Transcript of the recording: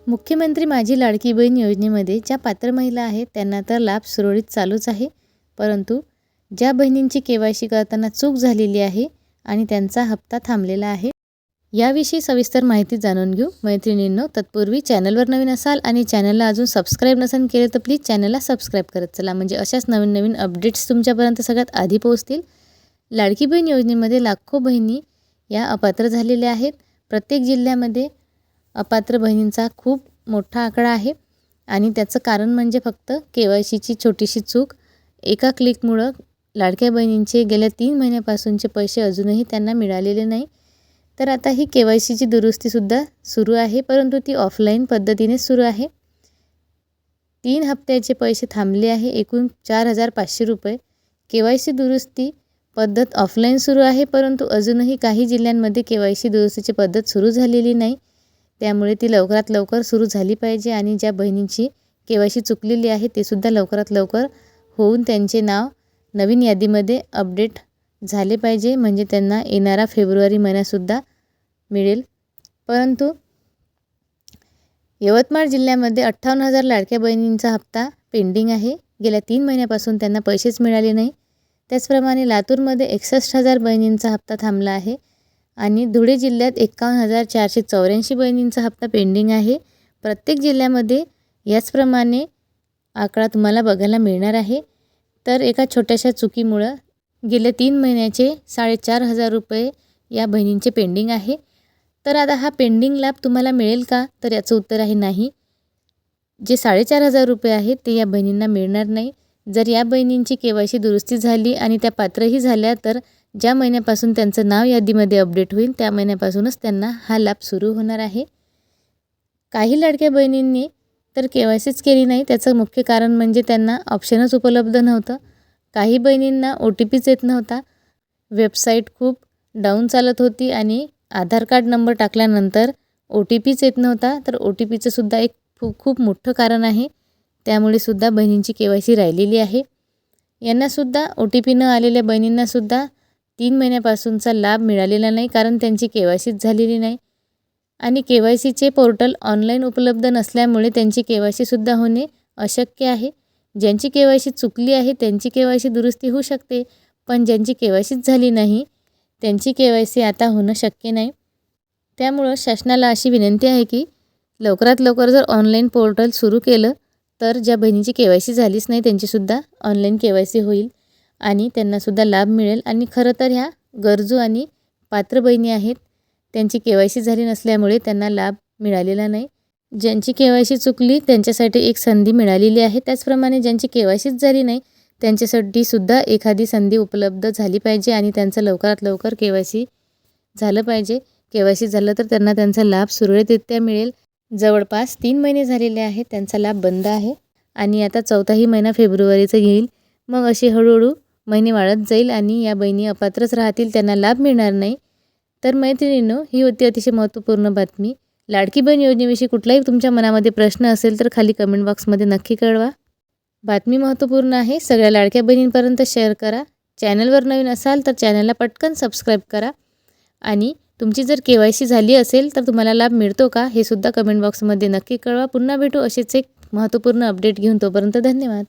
मुख्यमंत्री माझी लाडकी बहीण योजनेमध्ये ज्या पात्र महिला आहेत त्यांना तर लाभ सुरळीत चालूच आहे, परंतु ज्या बहिणींची के.वाय.सी करताना चूक झालेली आहे आणि त्यांचा हप्ता थांबलेला आहे, याविषयी सविस्तर माहिती जाणून घेऊ मैत्रिणींनो. तत्पूर्वी चॅनलवर नवीन असाल आणि चॅनलला अजून सबस्क्राईब नसेल केले तर प्लीज चॅनलला सबस्क्राईब करत चला, म्हणजे अशाच नवीन नवीन अपडेट्स तुमच्यापर्यंत सगळ्यात आधी पोहोचतील. लाडकी बहीण योजनेमध्ये लाखो बहिणी या अपात्र झालेल्या आहेत. प्रत्येक जिल्ह्यामध्ये अपात्र बहिणींचा खूप मोठा आकडा आहे आणि त्याचं कारण म्हणजे फक्त के.वाय.सीची छोटीशी चूक. एका क्लिकमुळं लाडक्या बहिणींचे गेल्या 3 महिन्यापासूनचे पैसे अजूनही त्यांना मिळालेले नाही. तर आता ही के.वाय.सीची दुरुस्तीसुद्धा सुरू आहे, परंतु ती ऑफलाईन पद्धतीने सुरू आहे. 3 हप्त्याचे पैसे थांबले आहे, एकूण 4,500 रुपये. के.वाय.सी दुरुस्ती पद्धत ऑफलाईन सुरू आहे, परंतु अजूनही काही जिल्ह्यांमध्ये के.वाय.सी दुरुस्तीची पद्धत सुरू झालेली नाही. त्यामुळे ती लवकरात लवकर सुरू झाली पाहिजे आणि ज्या बहिणींची के.वाय.सी चुकलेली आहे ते सुद्धा लवकरात लवकर होऊन त्यांचे नाव नवीन यादीमध्ये अपडेट झाले पाहिजे, म्हणजे त्यांना येणारा फेब्रुवारी महिनासुद्धा मिळेल. परंतु यवतमाळ जिल्ह्यामध्ये 58,000 लाडक्या बहिणींचा हप्ता पेंडिंग आहे. गेल्या 3 महिन्यापासून त्यांना पैसेच मिळाले नाही. त्याचप्रमाणे लातूरमध्ये 61,000 बहिणींचा हप्ता थांबला आहे आणि धुळे जिल्ह्यात 51,484 बहिणींचा हप्ता पेंडिंग आहे. प्रत्येक जिल्ह्यामध्ये याचप्रमाणे आकडा तुम्हाला बघायला मिळणार आहे. तर एका छोट्याशा चुकीमुळं गेल्या 3 महिन्याचे 4,500 रुपये या बहिणींचे पेंडिंग आहे. तर आता हा पेंडिंग लाभ तुम्हाला मिळेल का? तर याचं उत्तर आहे नाही. जे 4,500 रुपये आहेत ते या बहिणींना मिळणार नाही. जर या बहिणींची के.वाय.सी दुरुस्ती झाली आणि त्या पात्रही झाल्या तर ज्या महिन्यापासून त्यांचं नाव यादीमध्ये अपडेट होईल त्या महिन्यापासूनच त्यांना हा लाभ सुरू होणार आहे. काही लाडक्या बहिणींनी तर के.वाय.सीच केली नाही. त्याचं मुख्य कारण म्हणजे त्यांना ऑप्शनच उपलब्ध नव्हतं. काही बहिणींना ओ.टी.पीच येत नव्हता. वेबसाईट खूप डाऊन चालत होती आणि आधार कार्ड नंबर टाकल्यानंतर ओ.टी.पीच येत नव्हता. तर ओ.टी.पीचं सुद्धा एक खूप मोठं कारण आहे. त्यामुळे सुद्धा बहिणींची के.वाय.सी राहिलेली आहे. यांनासुद्धा ओ.टी.पी न आलेल्या बहिणींनासुद्धा 3 महिन्यापासूनचा लाभ मिळालेला नाही, कारण त्यांची के.वाय.सीच झालेली नाही आणि के.वाय.सीचे पोर्टल ऑनलाईन उपलब्ध नसल्यामुळे त्यांची के.वाय.सीसुद्धा होणे अशक्य आहे. ज्यांची के.वाय.सी चुकली आहे त्यांची के.वाय.सी दुरुस्ती होऊ शकते, पण ज्यांची के.वाय.सीच झाली नाही त्यांची के.वाय.सी आता होणं शक्य नाही. त्यामुळं शासनाला अशी विनंती आहे की लवकरात लवकर जर ऑनलाईन पोर्टल सुरू केलं तर ज्या बहिणीची के.वाय.सी झालीच नाही त्यांचीसुद्धा ऑनलाईन के.वाय.सी होईल आणि त्यांनासुद्धा लाभ मिळेल. आणि खरं तर ह्या गरजू आणि पात्र बहिणी आहेत, त्यांची के.वाय.सी झाली नसल्यामुळे त्यांना लाभ मिळालेला नाही. ज्यांची के.वाय.सी चुकली त्यांच्यासाठी एक संधी मिळालेली आहे. त्याचप्रमाणे ज्यांची के.वाय.सीच झाली नाही त्यांच्यासाठी सुद्धा एखादी संधी उपलब्ध झाली पाहिजे आणि त्यांचं लवकरात लवकर के.वाय.सी झालं पाहिजे. के.वाय.सी झालं तर त्यांना त्यांचा लाभ सुरळीतरित्या मिळेल. जवळपास 3 महिने झालेले आहेत त्यांचा लाभ बंद आहे आणि आता 4थाही महिना फेब्रुवारीचा येईल. मग अशी हळूहळू महिने वाढत जाईल आणि या बहिणी अपात्रच राहतील, त्यांना लाभ मिळणार नाही. तर मैत्रिणींनो, ही होती अतिशय महत्त्वपूर्ण बातमी. लाडकी बहीण योजनेविषयी कुठलाही तुमच्या मनामध्ये प्रश्न असेल तर खाली कमेंट बॉक्समध्ये नक्की कळवा. बातमी महत्त्वपूर्ण आहे, सगळ्या लाडक्या बहिणींपर्यंत शेअर करा. चॅनलवर नवीन असाल तर चॅनलला पटकन सबस्क्राईब करा आणि तुमची जर के.वाय.सी झाली असेल तर तुम्हाला लाभ मिळतो का हे सुद्धा कमेंट बॉक्समध्ये नक्की कळवा. पुन्हा भेटू असेच एक महत्त्वपूर्ण अपडेट घेऊन. तोपर्यंत धन्यवाद.